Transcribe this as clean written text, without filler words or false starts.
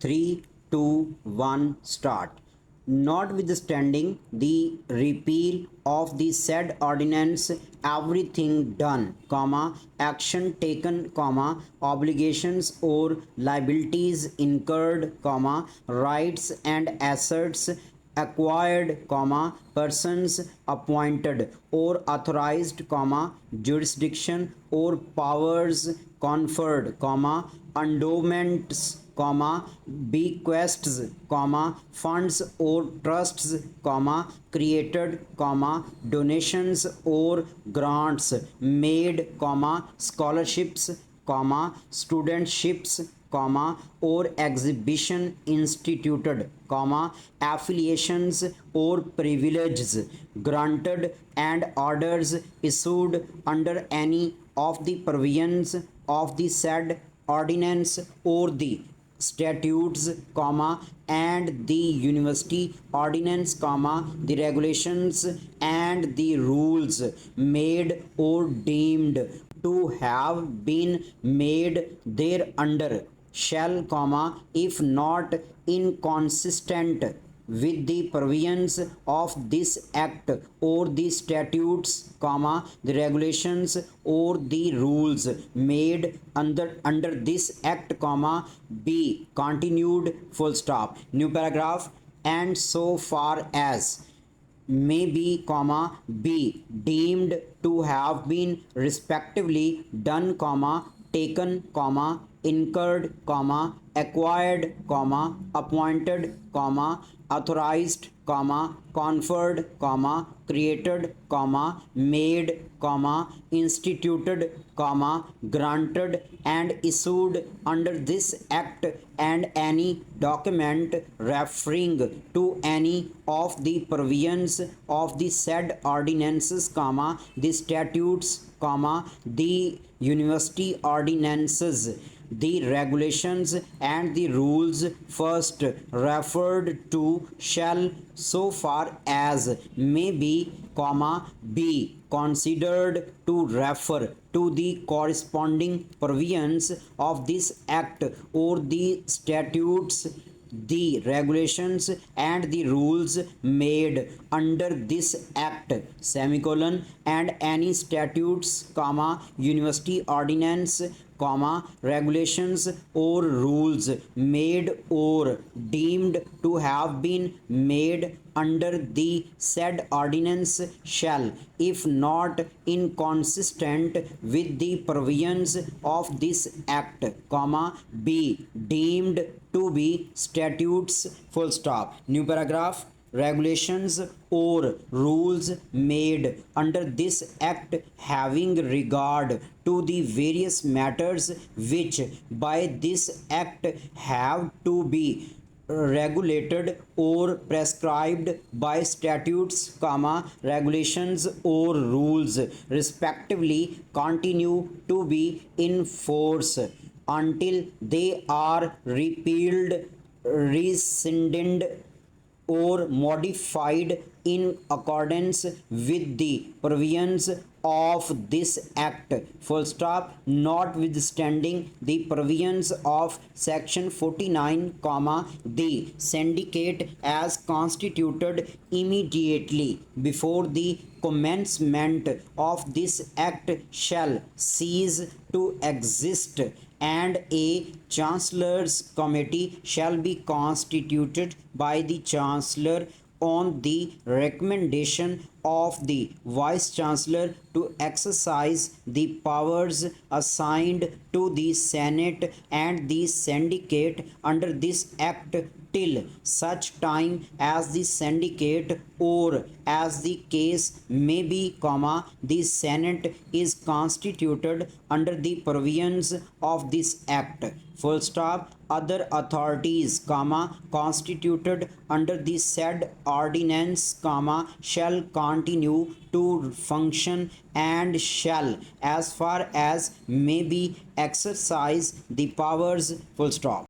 3, 2, 1, start. Notwithstanding the repeal of the said ordinance, everything done, action taken, obligations or liabilities incurred, rights and assets acquired, persons appointed or authorized, jurisdiction or powers conferred, endowments, bequests, funds or trusts, created, donations or grants made, scholarships, studentships, or exhibition instituted, affiliations or privileges granted and orders issued under any of the provisions of the said ordinance or the statutes, and the university ordinance, the regulations and the rules made or deemed to have been made thereunder shall, if not inconsistent with the provisions of this act or the statutes, the regulations or the rules made under this act, be continued, full stop. New paragraph. And so far as may be, be deemed to have been respectively done, taken, incurred, acquired, appointed, authorized, conferred, created, made, instituted, granted and issued under this act, and any document referring to any of the provisions of the said ordinances, the statutes, the university ordinances, the regulations and the rules first referred to shall, so far as may be, be considered to refer to the corresponding provisions of this act or the statutes, the regulations and the rules made under this act, semicolon, and any statutes, university ordinance, regulations or rules made or deemed to have been made under the said ordinance shall, if not inconsistent with the provisions of this act, be deemed to be statutes, full stop. New paragraph. Regulations or rules made under this act having regard to the various matters which by this act have to be regulated or prescribed by statutes, regulations or rules respectively continue to be in force until they are repealed, rescinded or modified in accordance with the provisions of this act, full stop, notwithstanding the provisions of section 49, the syndicate as constituted immediately before the commencement of this act shall cease to exist, and a chancellor's committee shall be constituted by the chancellor on the recommendation of the vice chancellor to exercise the powers assigned to the senate and the syndicate under this act till such time as the syndicate or as the case may be, the senate is constituted under the provisions of this act, full stop. Other authorities, constituted under the said ordinance, shall continue to function and shall, as far as may be, exercise the powers, full stop.